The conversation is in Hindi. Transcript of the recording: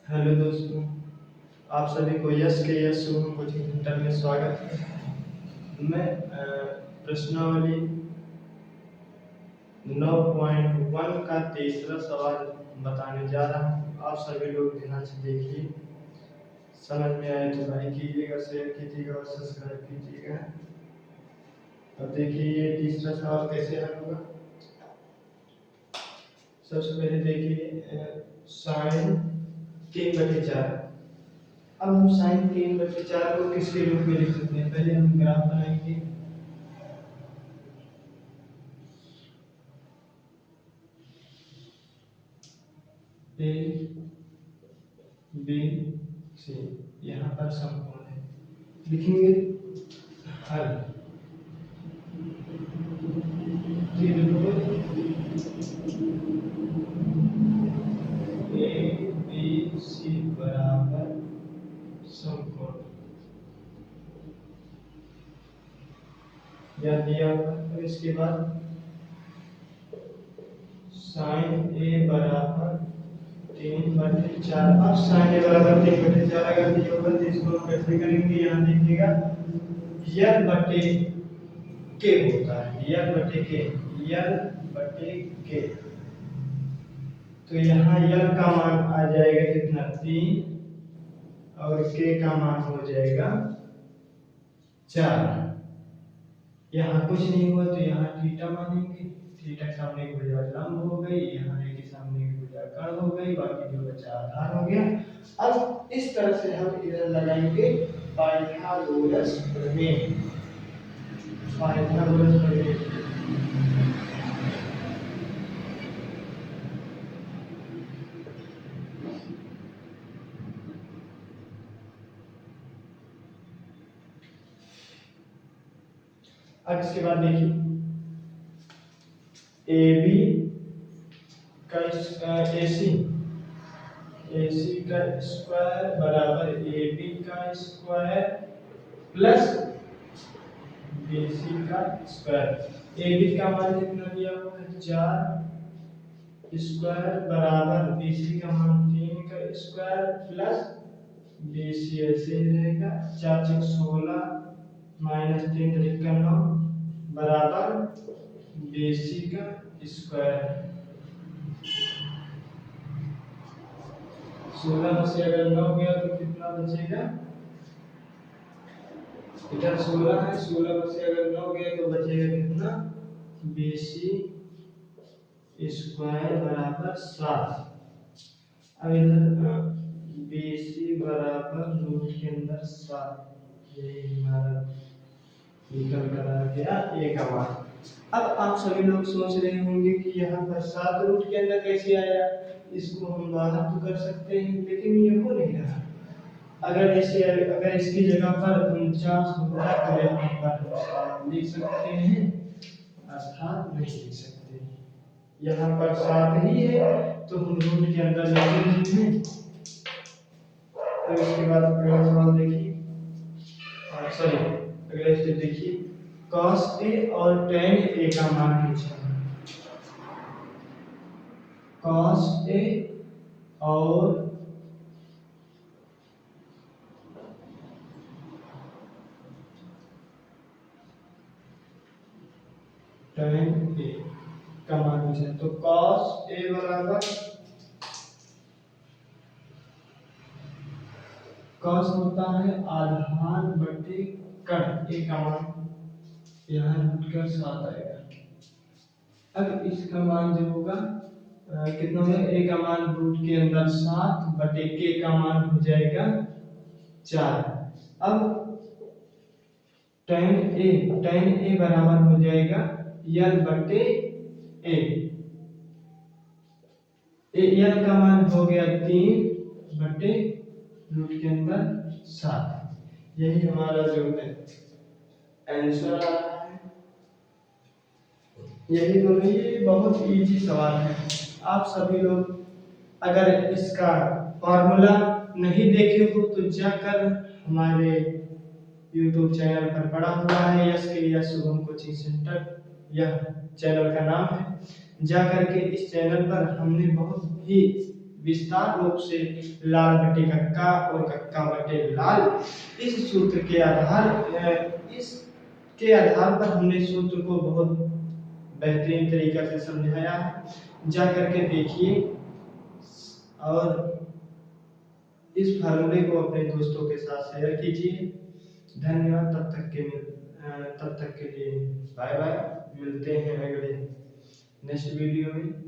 हेलो दोस्तों, आप सभी को यश के यश शुभम कोचिंग सेंटर में स्वागत है। मैं प्रश्नावली 9.1 का तीसरा सवाल बताने जा रहा हूँ। आप सभी लोग ध्यान से देखिए, समझ में आए तो लाइक कीजिएगा, शेयर कीजिएगा और सब्सक्राइब कीजिएगा। अब देखिए ये तीसरा सवाल कैसे हल होगा। सबसे पहले देखिए साइन 3/4। अब हम साइन 3/4 को किसके रूप में लिख सकते हैं? पहले हम ग्राफ बनाएंगे। ए बी सी, यहाँ पर समकोण है, लिखेंगे हल। ए बी सी बराबर समकोण या दिया हुआ। और इसके बाद साइन ए बराबर 3/4। अब साइन ए बराबर 3/4 अगर दिया होगा तो इसको हम कैसे करेंगे? यहाँ देखिएगा यल बटे के होता है, यल बटे के। तो यहाँ यल का मान आ जाएगा कितना? 3 और के का मान हो जाएगा 4। यहाँ कुछ नहीं हुआ तो यहाँ थीटा मानेंगे। थीटा के सामने की भुजा लंब हो गई, यहाँ ए के सामने की भुजा कर्ण हो गई, बाकी जो बचा आधार हो गया। अब इस तरह से हम इधर लगाएंगे पाइथागोरस प्रमेय। पाइथागोरस प्रमेय अब इसके बाद देखिए ए बी का AC का स्क्वायर बराबर AB का स्क्वायर प्लस BC का स्क्वायर। AB का मान कितना दिया हुआ है? 4 स्क्वायर बराबर BC का मान 3 का स्क्वायर प्लस BC ऐसे ही रहेगा। 4 × 16 -3 × 9 बराबर BC का स्क्वायर। 16 में से अगर 9 गया तो कितना बचेगा? इधर 16 है, 16 में से अगर 9 गया तो बचेगा कितना? BC स्क्वायर बराबर 7। अब इधर BC बराबर रूट के अंदर 7। यही हमारा निकल कर आ गया ए का मान। अब आप सभी लोग सोच रहे होंगे कि यहाँ पर 7 रूट के अंदर कैसे आया? इसको हम बाहर तो कर सकते हैं, लेकिन ये हो नहीं रहा। अगर इसकी जगह पर 49 होता तो यहाँ पर लिख सकते हैं, अर्थात नहीं लिख सकते। यहाँ पर 7 ही है तो हम रूट के अंदर लिखेंगे। तो इसके बाद अगला सवाल देखिए, सॉरी अगला स्टेप देखिए, cos A और tan A का मान पूछा है। cos A और tan A का मान पूछा है। तो cos A बराबर cos होता है आधार बटे कर्ण। A का मान यहाँ रूट कर 7 आएगा। अब इसका मान जो होगा कितना है? A का मान रूट के अंदर 7 बटे K का मान हो जाएगा 4। अब tan A बराबर हो जाएगा यल बटे A। यल का मान हो गया 3 बटे रूट के अंदर 7। यही हमारा जो है आंसर आ रहा है। यही तो नहीं, ये बहुत इजी सवाल है। आप सभी लोग अगर इसका फॉर्मूला नहीं देखे हो तो जाकर हमारे YouTube चैनल पर पड़ा हुआ है, यश के यश शुभम कोचिंग सेंटर, यह चैनल का नाम है। जाकर के इस चैनल पर हमने बहुत ही विस्तार रूप से लाल बटे कक्का और कक्का बटे लाल, इस सूत्र के आधार पर हमने सूत्र को बहुत बेहतरीन तरीका से समझाया है। जा करके देखिए और इस फार्मूले को अपने दोस्तों के साथ शेयर कीजिए। धन्यवाद। तब तक के लिए बाय बाय। मिलते हैं अगले नेक्स्ट वीडियो में।